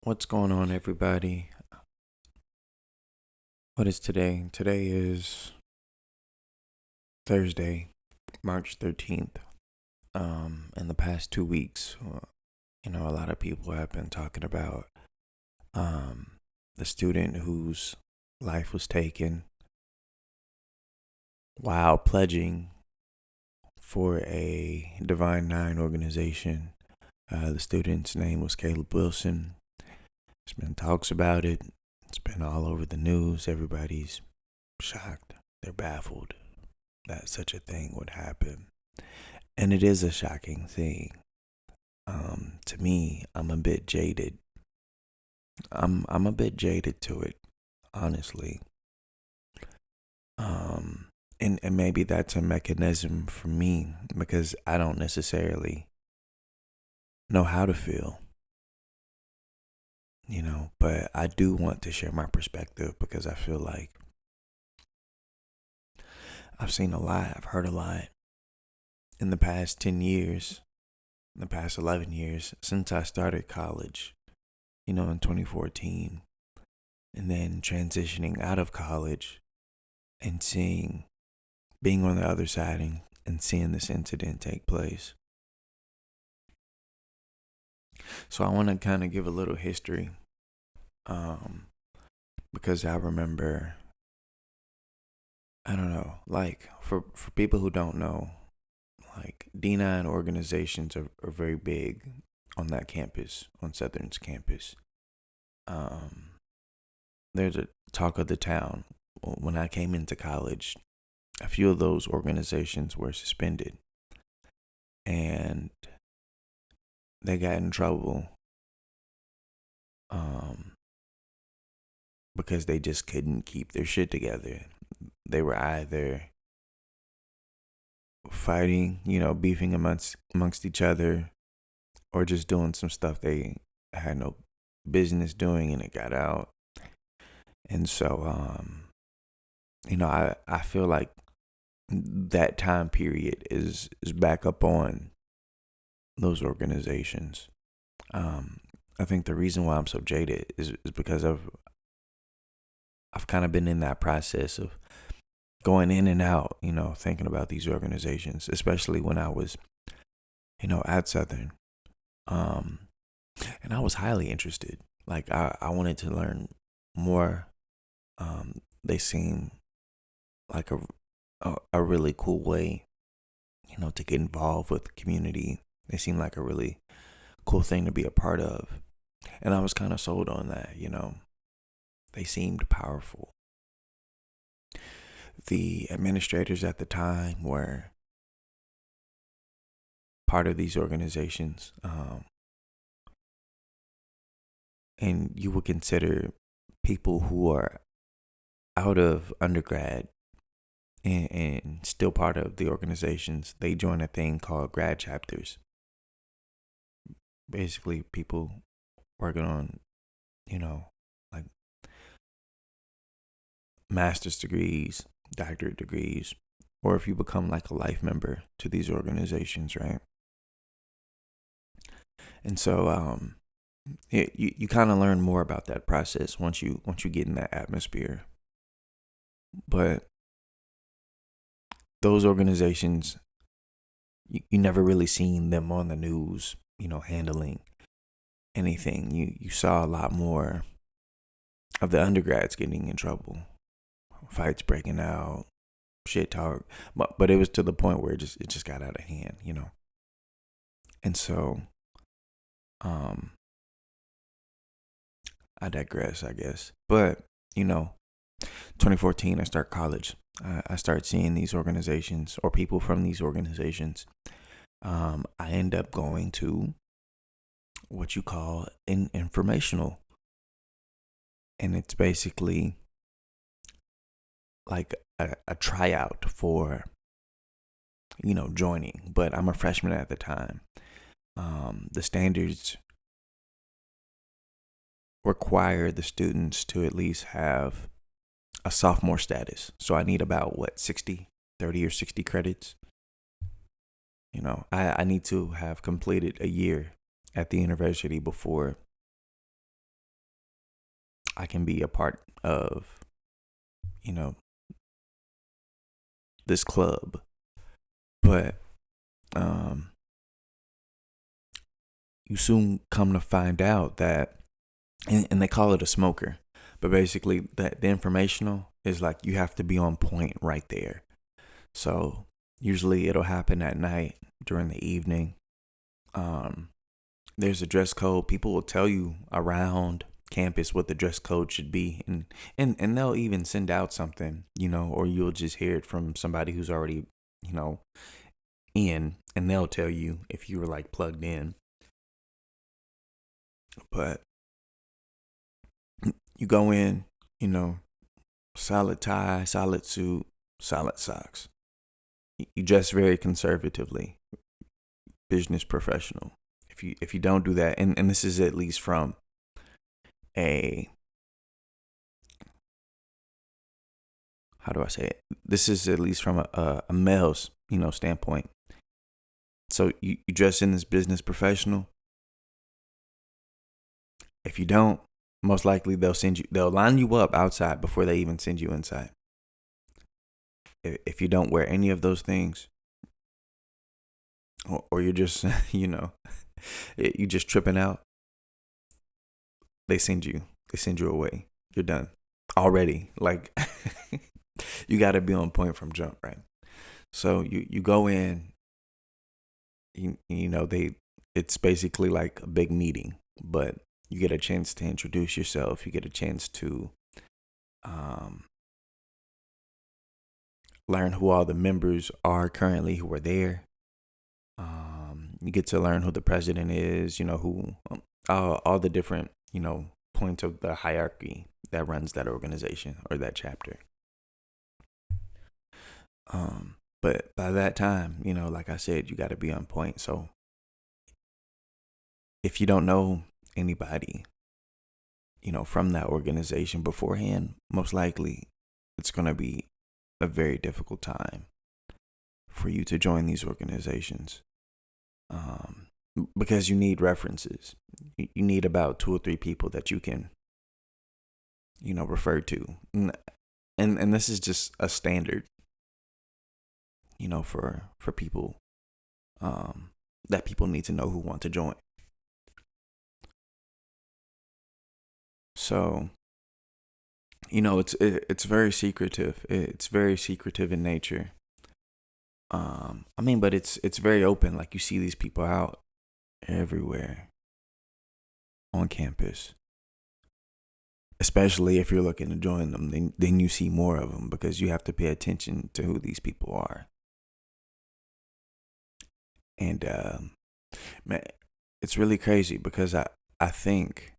What's going on, everybody? What is today? Today is Thursday, March 13th. In the past 2 weeks, a lot of people have been talking about the student whose life was taken while pledging for a Divine Nine organization. The student's name was Caleb Wilson. There's been talks about it. It's been all over the news. Everybody's shocked. They're baffled that such a thing would happen. And it is a shocking thing. To me, I'm a bit jaded. I'm a bit jaded to it, honestly. And maybe that's a mechanism for me because I don't necessarily know how to feel, but I do want to share my perspective because I feel like I've seen a lot, I've heard a lot in the past 10 years, in the past 11 years since I started college, in 2014, and then transitioning out of college and being on the other side and seeing this incident take place. So I want to kind of give a little history, because I remember, I don't know, like for people who don't know, like D9 organizations are very big on that campus, on Southern's campus. Um, there's a talk of the town. When I came into college, a few of those organizations were suspended and they got in trouble because they just couldn't keep their shit together. They were either fighting, beefing amongst each other, or just doing some stuff they had no business doing and it got out. And so, I feel like that time period is back up on those organizations. I think the reason why I'm so jaded is because I've kind of been in that process of going in and out, thinking about these organizations, especially when I was, at Southern. And I was highly interested. Like I wanted to learn more. They seem like a really cool way, to get involved with the community. They seem like a really cool thing to be a part of. And I was kind of sold on that. They seemed powerful. The administrators at the time were part of these organizations. And you would consider people who are out of undergrad and still part of the organizations, they join a thing called grad chapters. Basically, people working on, like master's degrees, doctorate degrees, or if you become like a life member to these organizations, right? And so, you kind of learn more about that process once you get in that atmosphere. But those organizations, you never really seen them on the news, handling anything. You saw a lot more of the undergrads getting in trouble, fights breaking out, shit talk. But it was to the point where it just got out of hand. And so, I digress, I guess. But 2014, I start college. I start seeing these organizations or people from these organizations. I end up going to what you call an informational. And it's basically like a tryout for, joining. But I'm a freshman at the time. The standards require the students to at least have a sophomore status. So I need about 30 or 60 credits. I need to have completed a year at the university before I can be a part of, you know, this club. But um, you soon come to find out that, and they call it a smoker, but basically that the informational is like you have to be on point right there. So usually it'll happen at night during the evening. Um, there's a dress code. People will tell you around campus what the dress code should be, and they'll even send out something, or you'll just hear it from somebody who's already, you know, in, and they'll tell you if you were like plugged in. But you go in, solid tie, solid suit, solid socks. You dress very conservatively, business professional. If you don't do that, and this is at least from a, how do I say it? This is at least from a male's, standpoint. So you dress in this business professional. If you don't, most likely they'll line you up outside before they even send you inside. If you don't wear any of those things, or you're just, you just tripping out, they send you away. You're done already. Like, you got to be on point from jump, right? So you go in, it's basically like a big meeting, but you get a chance to introduce yourself. You get a chance to learn who all the members are currently who are there. You get to learn who the president is, who all the different, points of the hierarchy that runs that organization or that chapter. But by that time, like I said, you got to be on point. So if you don't know anybody, from that organization beforehand, most likely it's going to be a very difficult time for you to join these organizations. Because you need references. You need about 2 or 3 people that you can, refer to. And this is just a standard, for people, that people need to know who want to join. So, it's very secretive. It's very secretive in nature. But it's very open. Like, you see these people out everywhere on campus. Especially if you're looking to join them, then you see more of them because you have to pay attention to who these people are. And man, it's really crazy because I think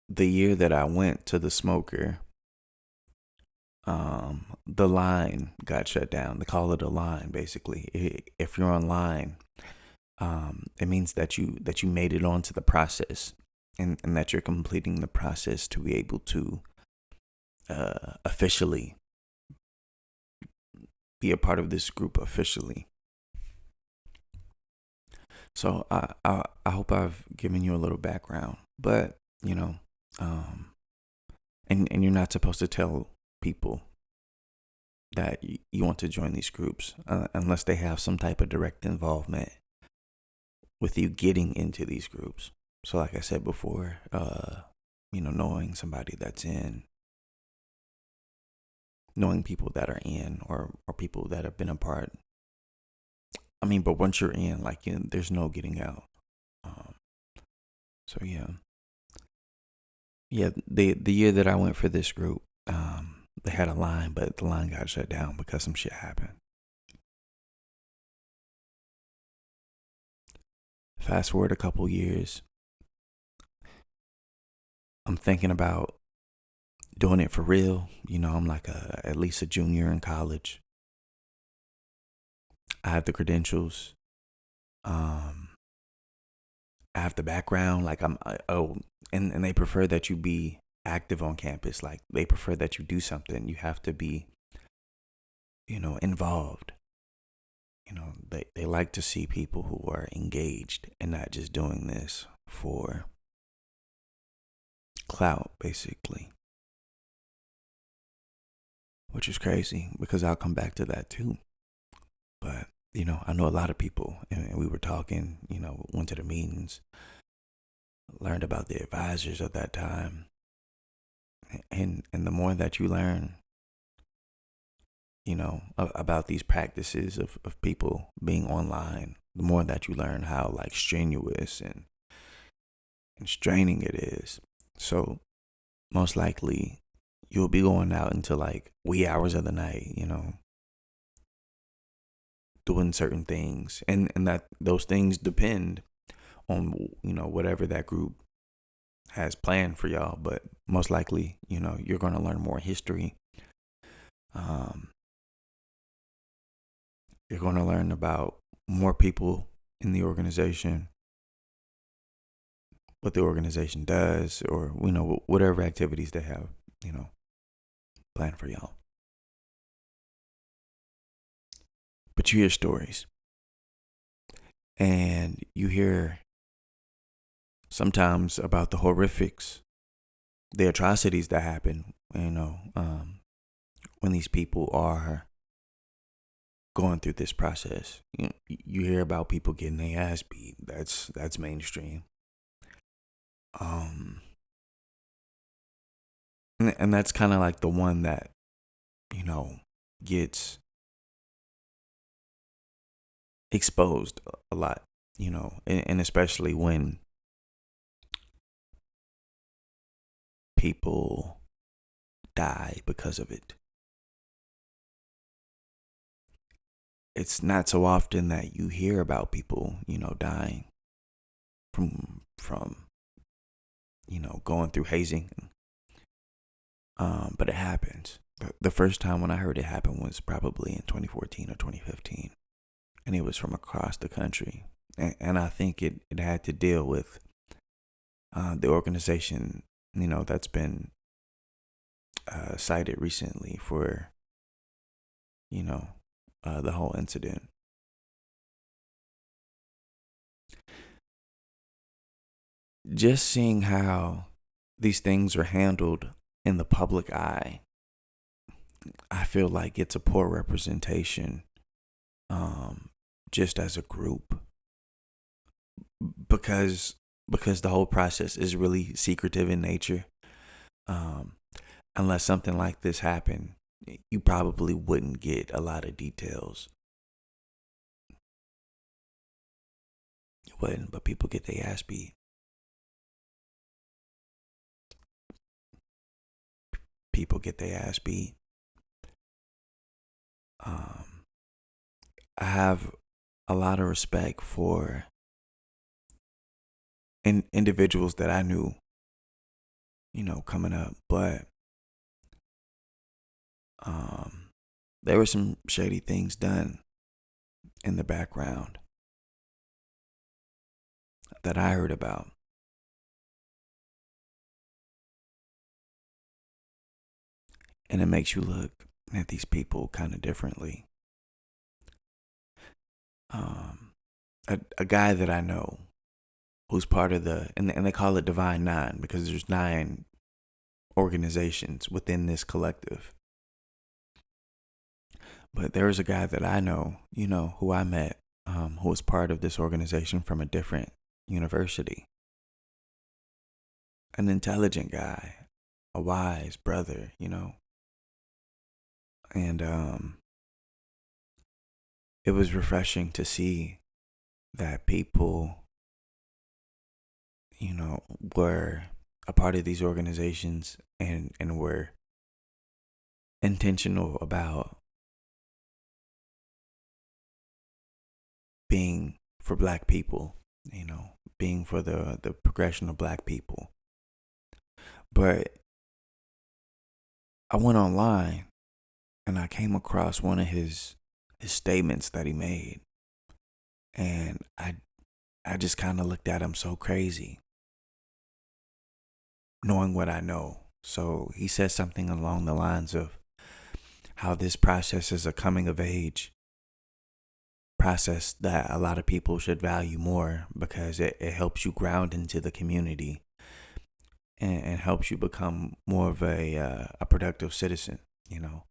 the year that I went to the smoker, the line got shut down. They call it a line, basically. If you're online, it means that you made it onto the process, and that you're completing the process to be able to officially be a part of this group officially. So I hope I've given you a little background, but and you're not supposed to tell people that you want to join these groups unless they have some type of direct involvement with you getting into these groups. So like I said before, knowing somebody that's in, knowing people that are in, or people that have been a part. But once you're in, like, there's no getting out. So yeah. The year that I went for this group, they had a line, but the line got shut down because some shit happened. Fast forward a couple years, I'm thinking about doing it for real. I'm like at least a junior in college. I have the credentials. I have the background. Like and they prefer that you be active on campus. Like, they prefer that you do something. You have to be, involved. They like to see people who are engaged and not just doing this for clout, basically, which is crazy because I'll come back to that too. But, I know a lot of people, and we were talking, went to the meetings, learned about the advisors at that time. And the more that you learn, about these practices of people being online, the more that you learn how like strenuous and straining it is. So most likely you'll be going out into like wee hours of the night, doing certain things. And that those things depend on, whatever that group has planned for y'all. But most likely, you're going to learn more history. You're going to learn about more people in the organization, what the organization does, or, whatever activities they have, planned for y'all. But you hear stories, and you hear sometimes about the horrifics, the atrocities that happen, when these people are going through this process. You hear about people getting their ass beat. That's mainstream. And that's kind of like the one that, gets exposed a lot, and especially when people die because of it. It's not so often that you hear about people, dying from going through hazing. But it happens. The first time when I heard it happen was probably in 2014 or 2015, and it was from across the country. And I think it had to deal with the organization, that's been cited recently for, the whole incident. Just seeing how these things are handled in the public eye, I feel like it's a poor representation, just as a group, because the whole process is really secretive in nature. Unless something like this happened, you probably wouldn't get a lot of details. You wouldn't, but people get their ass beat. People get their ass beat. I have a lot of respect for individuals that I knew, coming up, but there were some shady things done in the background that I heard about. And it makes you look at these people kind of differently. A guy that I know who's part of and they call it Divine Nine because there's 9 organizations within this collective. But there was a guy that I know, who I met, who was part of this organization from a different university. An intelligent guy, a wise brother, And it was refreshing to see that people, were a part of these organizations and were intentional about being for Black people, being for the progression of Black people. But I went online and I came across one of his statements that he made, and I just kind of looked at him so crazy, knowing what I know. So he said something along the lines of how this process is a coming of age process that a lot of people should value more because it helps you ground into the community. and helps you become more of a productive citizen, you know,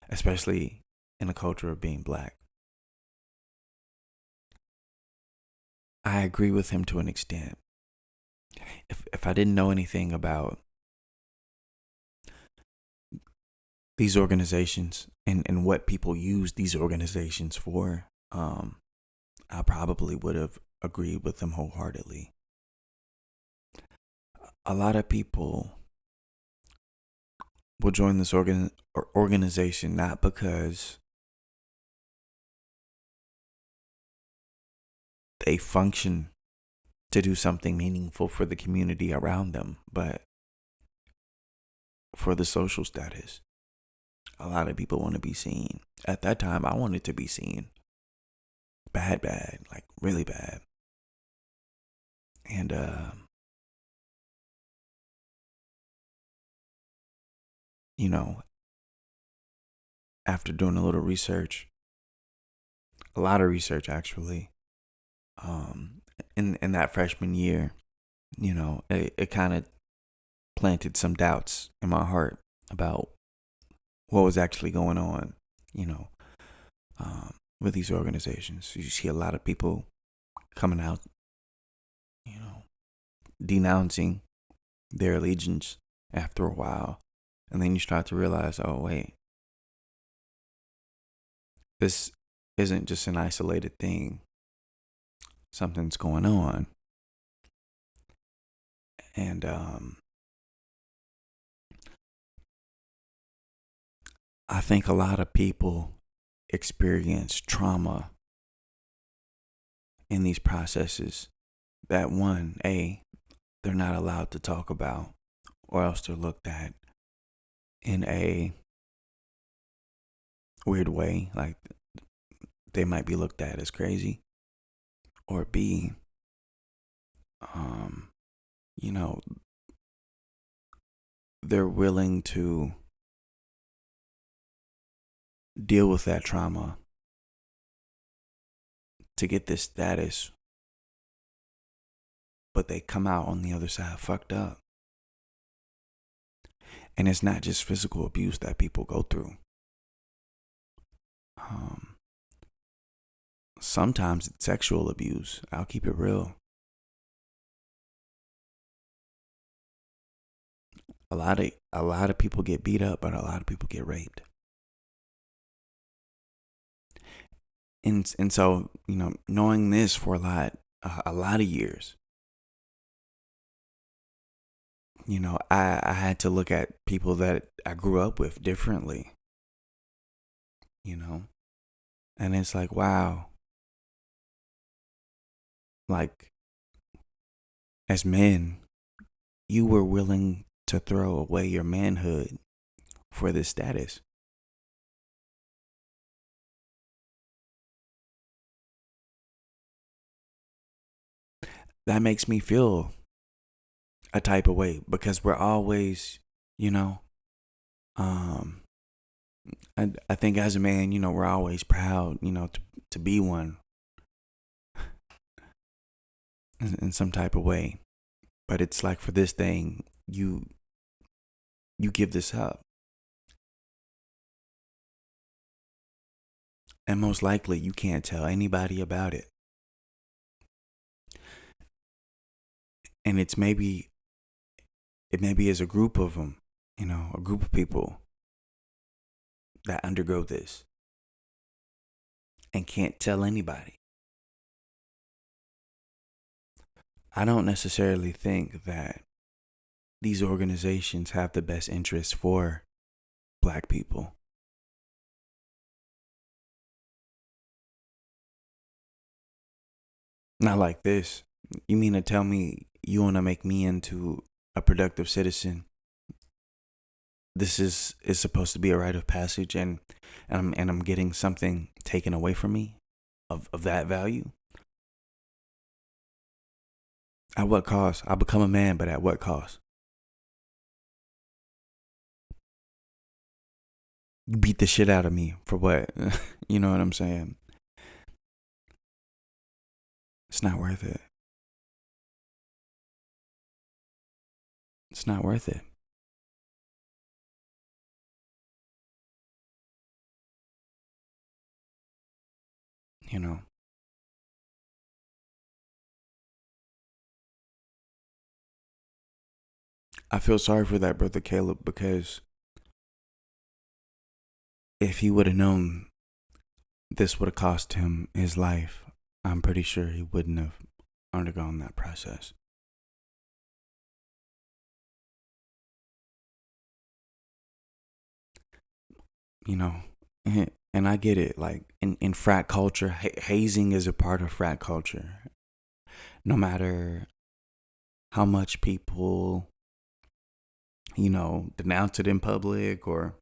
especially in the culture of being black. I agree with him to an extent. If I didn't know anything about these organizations and what people use these organizations for, I probably would have agreed with him wholeheartedly. A lot of people will join this organization not because they function to do something meaningful for the community around them, but for the social status. A lot of people want to be seen. At that time, I wanted to be seen. Bad, like really bad. And, you know, after doing a little research, a lot of research actually, in that freshman year, it kind of planted some doubts in my heart about what was actually going on, you know, with these organizations. You see a lot of people coming out, you know, denouncing their allegiance after a while. And then you start to realize, oh, wait, this isn't just an isolated thing. Something's going on. And I think a lot of people experience trauma in these processes that they're not allowed to talk about, or else they're looked at in a weird way, like they might be looked at as crazy, or B, you know, they're willing to deal with that trauma to get this status, but they come out on the other side fucked up. And it's not just physical abuse that people go through. Sometimes it's sexual abuse. I'll keep it real. A lot of people get beat up, but a lot of people get raped. And so, knowing this for a lot of years, I had to look at people that I grew up with differently, and it's like, wow, like as men, you were willing to throw away your manhood for this status. That makes me feel a type of way because we're always, um, I think as a man, we're always proud, to be one in some type of way. But it's like for this thing, you give this up. And most likely you can't tell anybody about it. And it maybe is a group of them, a group of people that undergo this and can't tell anybody. I don't necessarily think that these organizations have the best interests for Black people. Not like this. You mean to tell me you want to make me into a productive citizen? This is supposed to be a rite of passage, and I'm getting something taken away from me of that value. At what cost? I become a man, but at what cost? You beat the shit out of me for what? You know what I'm saying? It's not worth it. it's not worth it. You know, I feel sorry for that brother Caleb, because if he would have known this would have cost him his life, I'm pretty sure he wouldn't have undergone that process. You know, and I get it. Like in frat culture, hazing is a part of frat culture. No matter how much people, denounce it in public or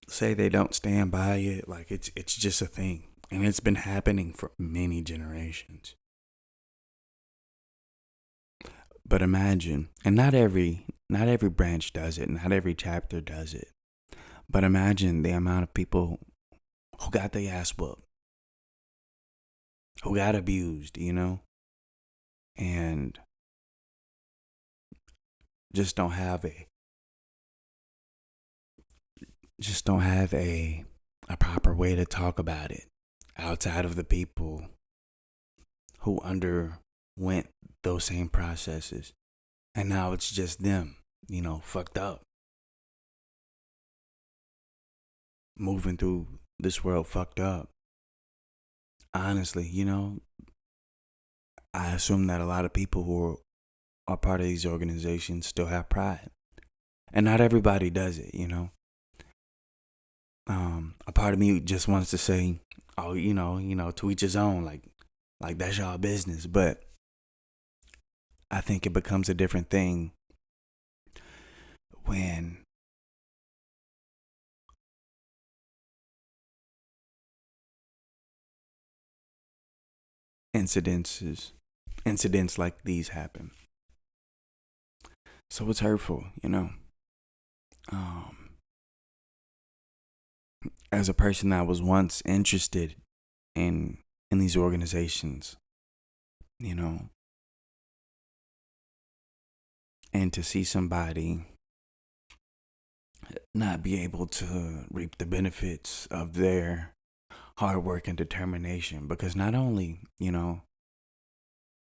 say they don't stand by it, like it's just a thing, and it's been happening for many generations. But imagine, and not every branch does it, not every chapter does it. But imagine the amount of people who got their ass whooped, who got abused, and just don't have a a proper way to talk about it outside of the people who underwent those same processes. And now it's just them, fucked up, moving through this world fucked up. Honestly, I assume that a lot of people who are part of these organizations still have pride. And not everybody does it. A part of me just wants to say, oh, to each his own, like that's y'all business. But I think it becomes a different thing when incidents like these happen. So it's hurtful. Um, as a person that was once interested in these organizations, you know, and to see somebody not be able to reap the benefits of their hard work and determination, because not only,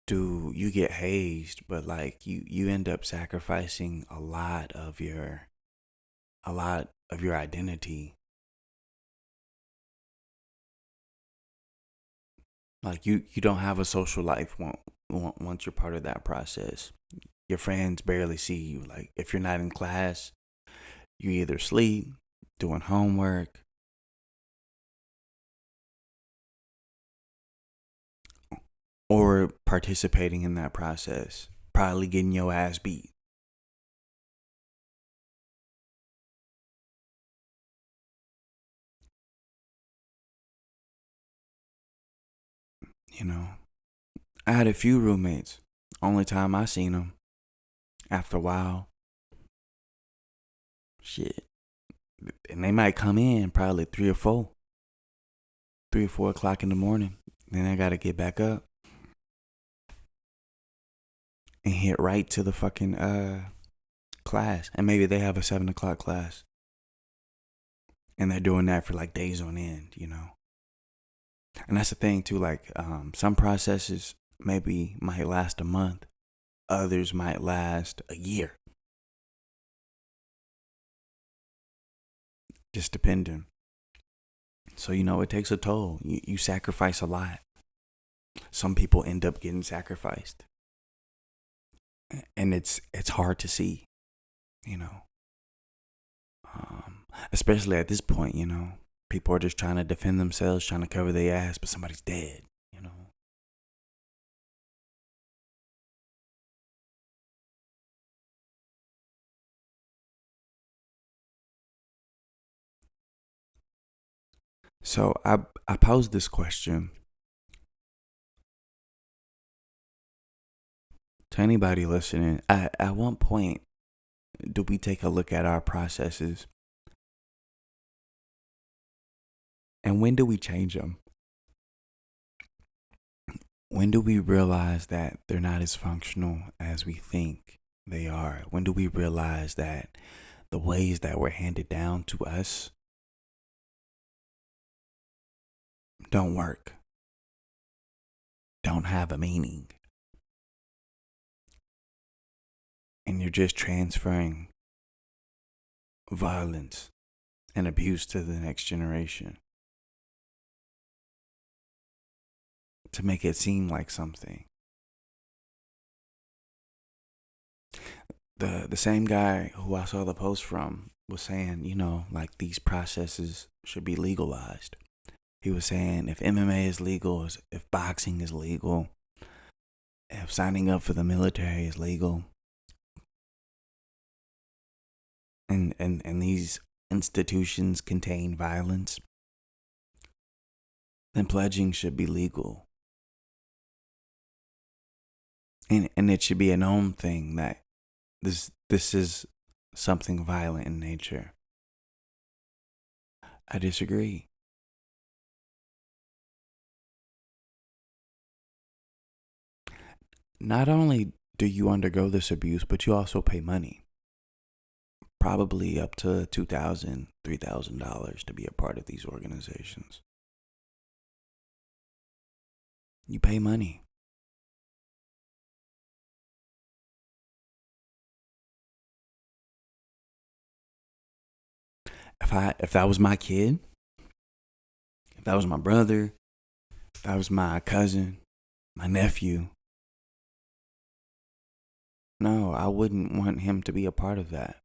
do you get hazed, but like you end up sacrificing a lot of your identity. Like you don't have a social life once you're part of that process. Your friends barely see you. Like if you're not in class, you either sleep, doing homework, or participating in that process, probably getting your ass beat. You know, I had a few roommates. Only time I seen them after a while, shit, and they might come in probably 3 or 4 o'clock in the morning. Then I gotta get back up and hit right to the fucking class, and maybe they have a 7 o'clock class, and they're doing that for like days on end. And that's the thing too. Like some processes maybe might last a month, others might last a year, just depending. So it takes a toll. You sacrifice a lot. Some people end up getting sacrificed, and it's hard to see. You know, especially at this point. People are just trying to defend themselves, trying to cover their ass, but somebody's dead. You know. So I posed this question to anybody listening. At one point, do we take a look at our processes, and when do we change them? When do we realize that they're not as functional as we think? they are? When do we realize that the ways that were handed down to us don't work, don't have a meaning, and you're just transferring violence and abuse to the next generation to make it seem like something? The same guy who I saw the post from was saying, like these processes should be legalized. He was saying if MMA is legal, if boxing is legal, if signing up for the military is legal, and these institutions contain violence, then pledging should be legal. And it should be a known thing that this is something violent in nature. I disagree. Not only do you undergo this abuse, but you also pay money. Probably up to $2,000, $3,000 to be a part of these organizations. You pay money. If that was my kid, if that was my brother, if that was my cousin, my nephew, no, I wouldn't want him to be a part of that.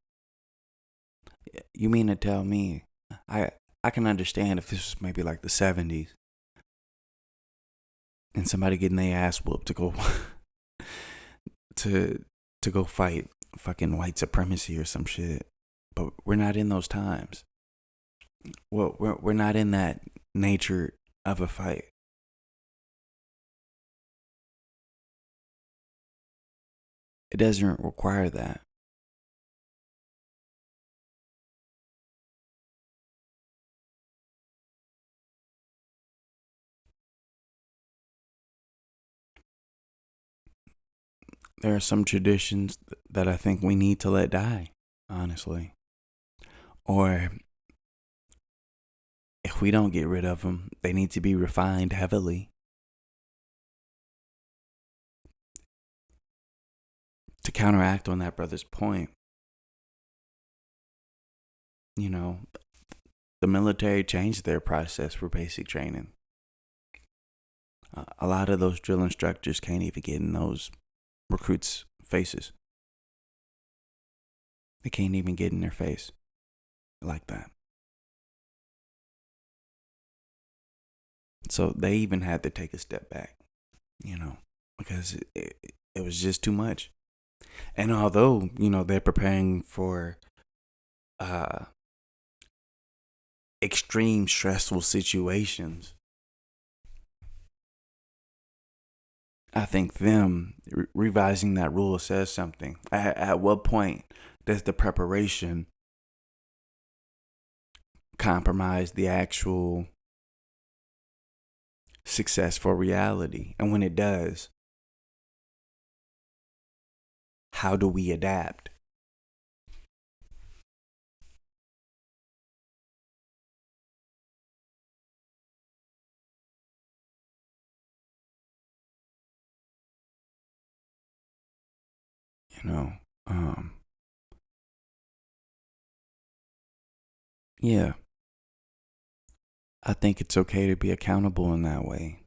You mean to tell me I can understand if this was maybe like the 70s and somebody getting their ass whooped to go to go fight fucking white supremacy or some shit. But we're not in those times. Well, we're not in that nature of a fight. It doesn't require that. There are some traditions that I think we need to let die, honestly. Or if we don't get rid of them, they need to be refined heavily to counteract on that brother's point. The military changed their process for basic training. A lot of those drill instructors can't even get in those recruits' faces. They can't even get in their face like that. So they even had to take a step back, because it was just too much. And although, they're preparing for extreme stressful situations, I think them revising that rule says something. At what point does the preparation compromise the actual success for reality? And when it does, how do we adapt? You know, um, yeah, I think it's okay to be accountable in that way.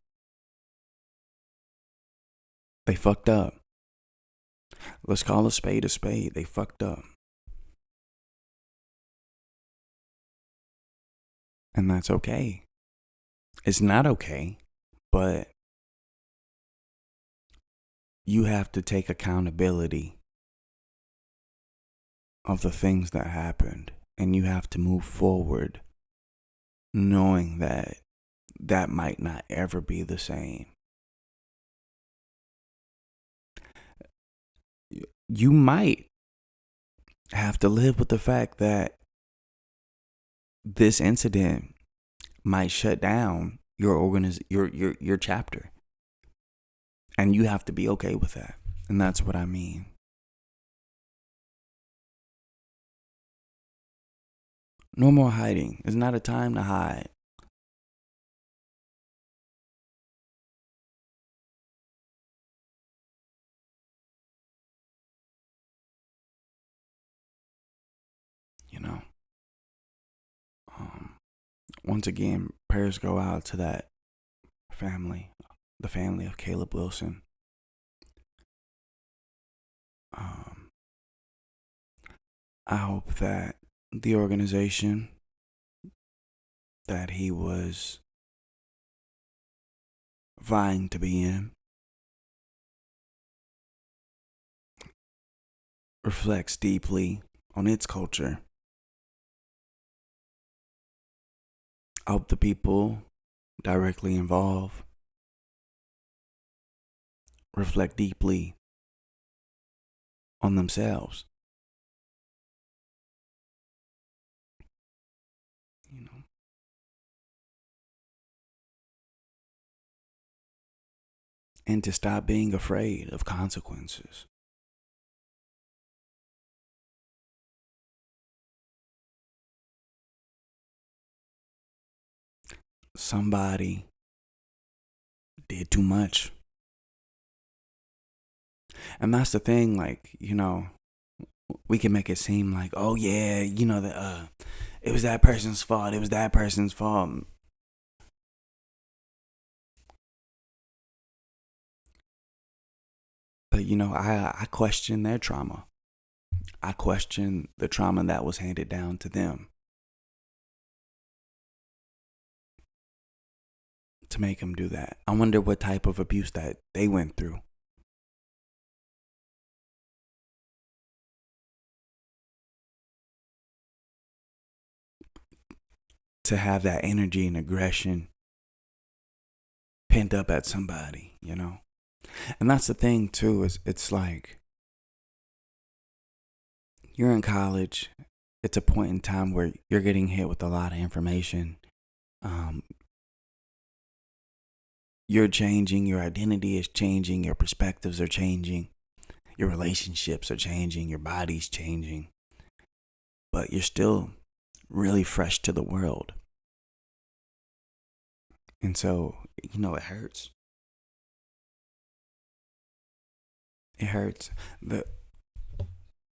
They fucked up. Let's call a spade a spade. They fucked up. And that's okay. It's not okay, but you have to take accountability of the things that happened, and you have to move forward knowing that that might not ever be the same. You might have to live with the fact that this incident might shut down your chapter, and you have to be okay with that. And that's what I mean. No more hiding. It's not a time to hide. You know. Um, Once again, prayers go out to that family, the family of Caleb Wilson. Um, I hope that the organization that he was vying to be in reflects deeply on its culture. I hope the people directly involved reflect deeply on themselves. You know, and to stop being afraid of consequences. Somebody did too much. And that's the thing, like, we can make it seem like, oh yeah, it was that person's fault. It was that person's fault. But I question their trauma. I question the trauma that was handed down to them to make them do that. I wonder what type of abuse that they went through. To have that energy and aggression pent up at somebody. And that's the thing too, is it's like you're in college. It's a point in time where you're getting hit with a lot of information. Um, you're changing, your identity is changing, your perspectives are changing, your relationships are changing, your body's changing, but you're still really fresh to the world. And so, it hurts. It hurts.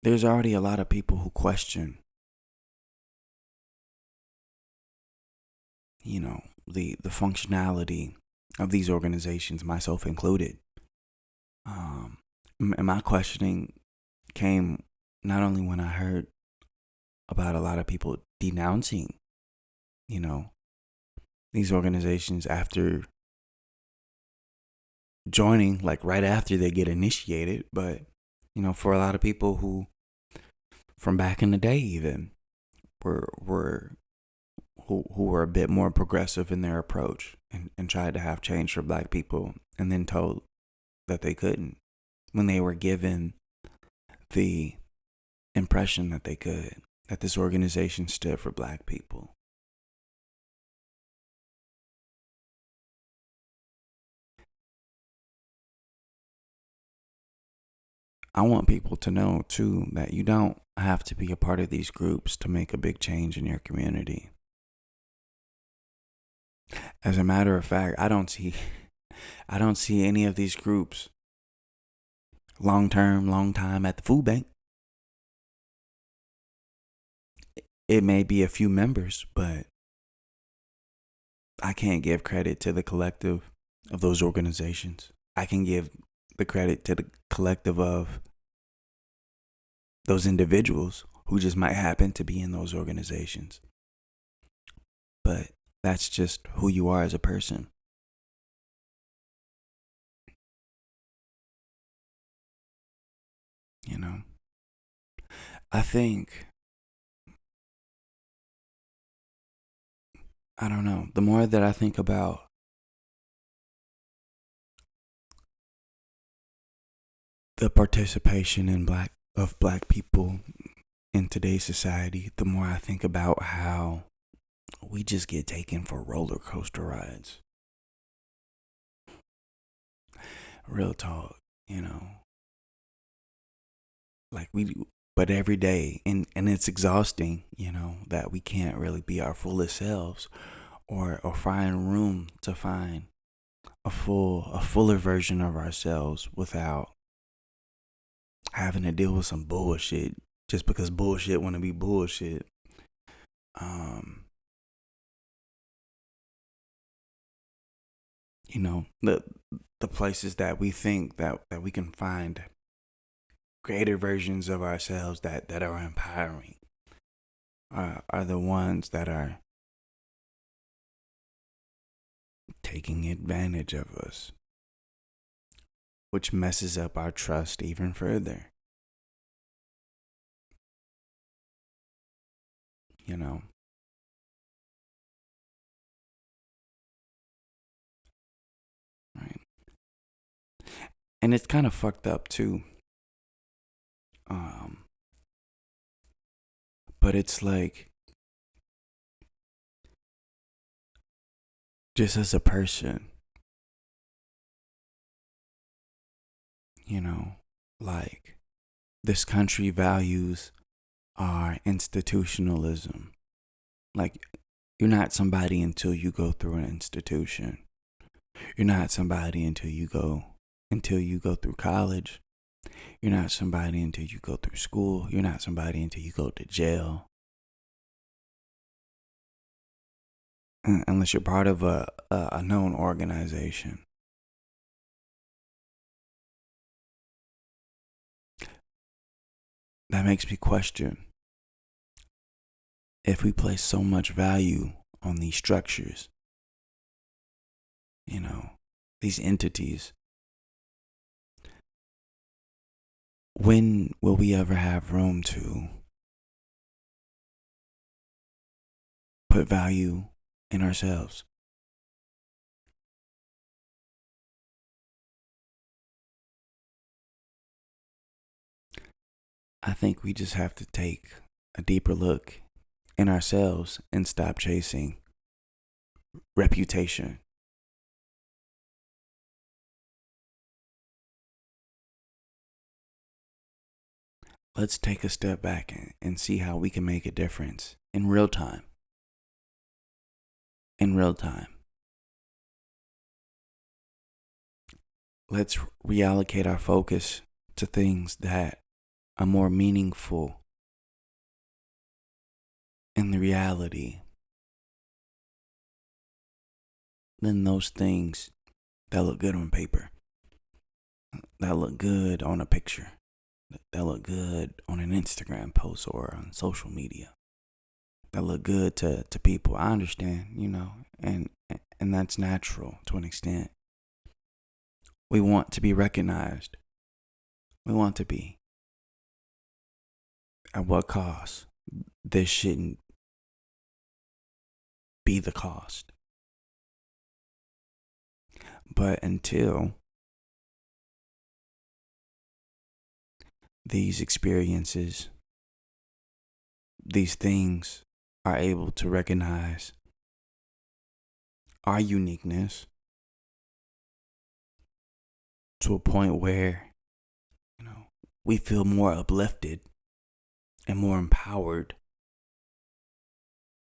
There's already a lot of people who question, the functionality of these organizations, myself included. And my questioning came not only when I heard about a lot of people denouncing, you know, these organizations after joining, like right after they get initiated, but for a lot of people who, from back in the day, even were who were a bit more progressive in their approach and tried to have change for Black people, and then told that they couldn't when they were given the impression that they could, that this organization stood for Black people. I want people to know too that you don't have to be a part of these groups to make a big change in your community. As a matter of fact, I don't see any of these groups long time at the food bank. It may be a few members, but I can't give credit to the collective of those organizations. I can give the credit to the collective of those individuals who just might happen to be in those organizations. But that's just who you are as a person. You know, I think, I don't know, the more that I think about the participation of black people in today's society, the more I think about how we just get taken for roller coaster rides. Real talk, like But every day, and it's exhausting, that we can't really be our fullest selves, or find room to find a fuller version of ourselves without having to deal with some bullshit just because bullshit want to be bullshit. Um, the places that we think that we can find greater versions of ourselves that are empowering are the ones that are taking advantage of us, which messes up our trust even further. You know, right? And it's kind of fucked up too. Um, but it's like, just as a person, you know, like this country values our institutionalism. Like, you're not somebody until you go through an institution. You're not somebody until you go through college. You're not somebody until you go through school. You're not somebody until you go to jail. Unless you're part of a known organization. That makes me question if we place so much value on these structures, these entities, when will we ever have room to put value in ourselves? I think we just have to take a deeper look in ourselves and stop chasing reputation. Let's take a step back and see how we can make a difference in real time. In real time. Let's reallocate our focus to things that are more meaningful in the reality than those things that look good on paper, that look good on a picture, that look good on an Instagram post or on social media, that look good to people. I understand, and that's natural to an extent. We want to be recognized. We want to be. At what cost? This shouldn't be the cost. But until these experiences, these things are able to recognize our uniqueness to a point where, we feel more uplifted and more empowered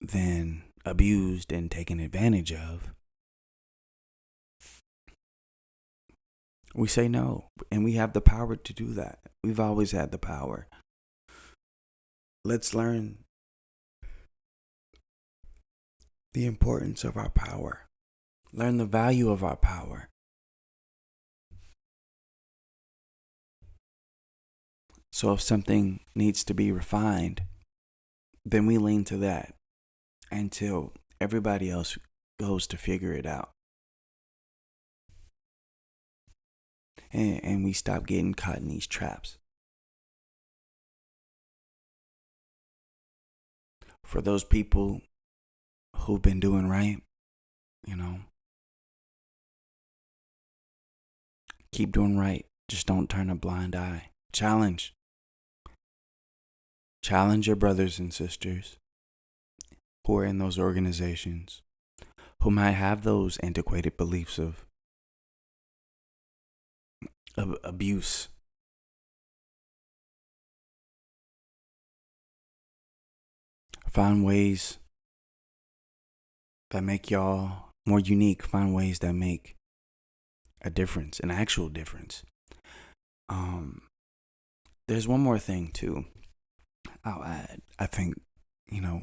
than abused and taken advantage of, we say no. And we have the power to do that. We've always had the power. Let's learn the importance of our power. Learn the value of our power. So if something needs to be refined, then we lean to that until everybody else goes to figure it out. And we stop getting caught in these traps. For those people who've been doing right, keep doing right. Just don't turn a blind eye. Challenge your brothers and sisters who are in those organizations, who might have those antiquated beliefs of abuse. Find ways that make y'all more unique. Find ways that make a difference, an actual difference. Um, there's one more thing too. I'll add. I think, you know,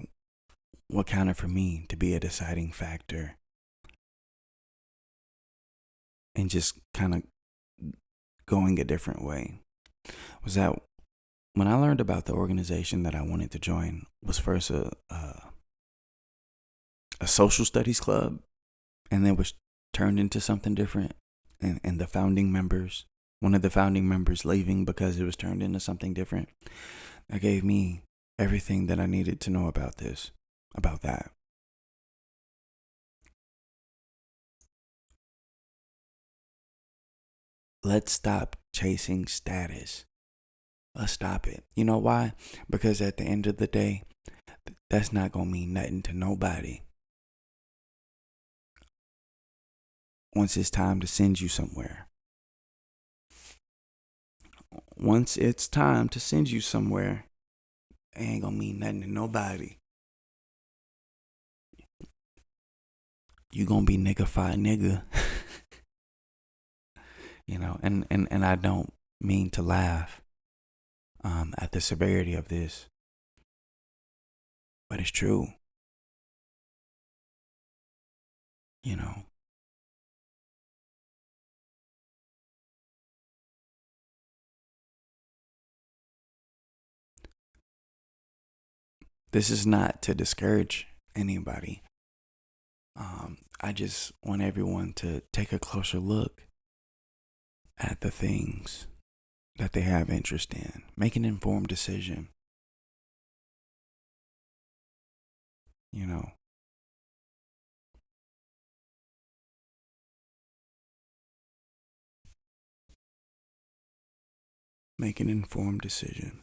what counted for me to be a deciding factor and just kind of going a different way was that when I learned about the organization that I wanted to join was first a social studies club, and then was turned into something different. And the founding members, one of the founding members leaving because it was turned into something different. That gave me everything that I needed to know about this, about that. Let's stop chasing status. Let's stop it. You know why? Because at the end of the day, that's not going to mean nothing to nobody. Once it's time to send you somewhere. Once it's time to send you somewhere, it ain't going to mean nothing to nobody. You going to be niggified nigga. You know, and I don't mean to laugh at the severity of this, but it's true. You know, this is not to discourage anybody. I just want everyone to take a closer look at the things that they have interest in. Make an informed decision. You know, make an informed decision.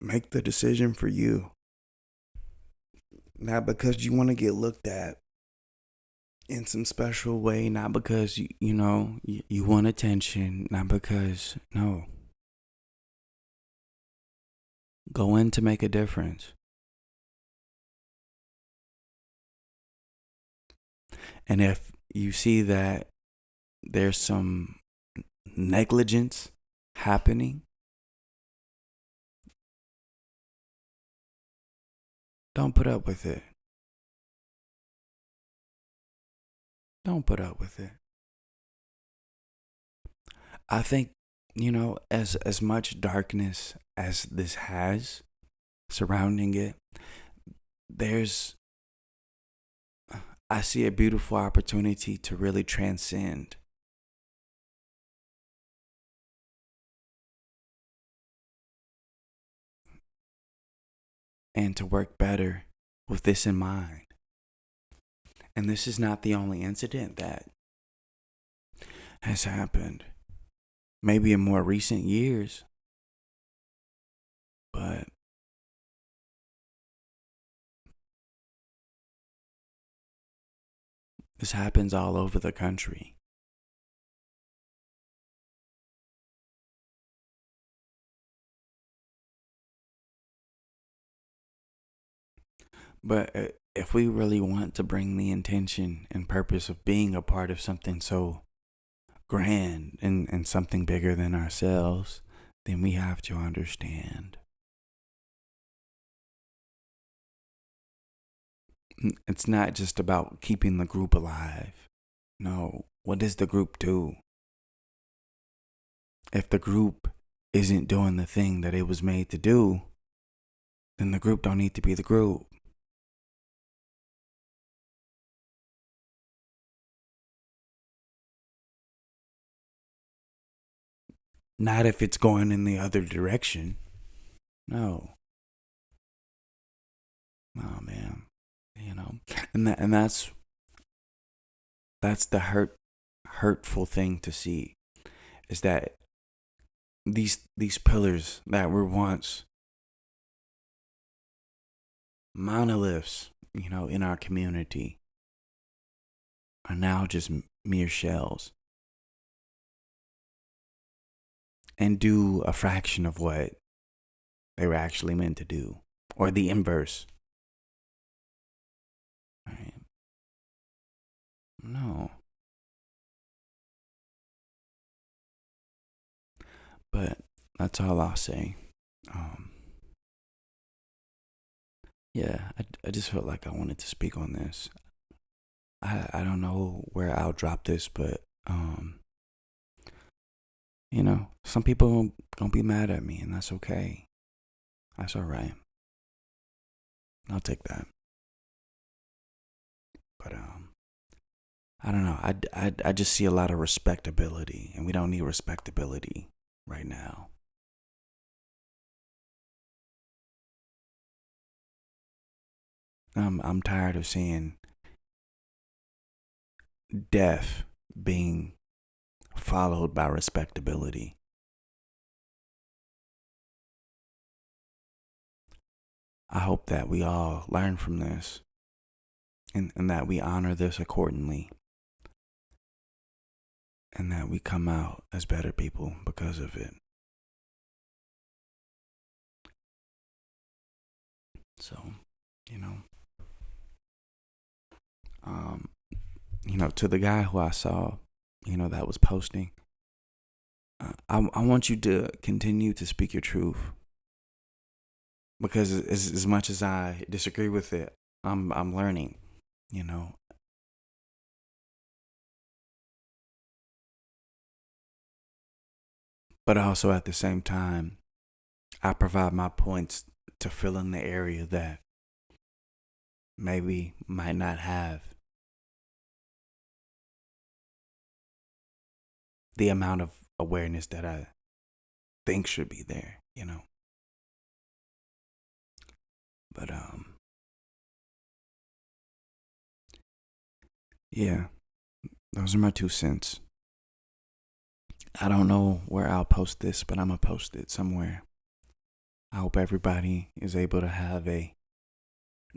Make the decision for you. Not because you want to get looked at in some special way, not because you want attention, not because no. Go in to make a difference. And if you see that there's some negligence happening, don't put up with it. Don't put up with it. I think, as much darkness as this has surrounding it, I see a beautiful opportunity to really transcend. And to work better with this in mind. And this is not the only incident that has happened. Maybe in more recent years. But this happens all over the country. But if we really want to bring the intention and purpose of being a part of something so grand and something bigger than ourselves, then we have to understand. It's not just about keeping the group alive. No, what does the group do? If the group isn't doing the thing that it was made to do, then the group don't need to be the group. Not if it's going in the other direction. No. Oh man. And that's the hurtful thing to see, is that these pillars that were once monoliths, in our community, are now just mere shells and do a fraction of what they were actually meant to do. or the inverse. Right? No. But that's all I'll say. Um, yeah, I just felt like I wanted to speak on this. I don't know where I'll drop this, but some people gonna be mad at me, and that's okay. That's all right. I'll take that. But I don't know. I just see a lot of respectability, and we don't need respectability right now. I'm tired of seeing death being followed by respectability. I hope that we all learn from this, and that we honor this accordingly, and that we come out as better people because of it. So, you know, um, to the guy who I saw, that was posting, I want you to continue to speak your truth, because as much as I disagree with it, I'm learning, you know. But also at the same time, I provide my points to fill in the area that maybe might not have the amount of awareness that I think should be there. But yeah, those are my 2 cents. I don't know where I'll post this, but I'm gonna post it somewhere. I hope everybody is able to have a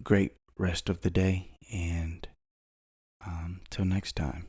great rest of the day, and till next time.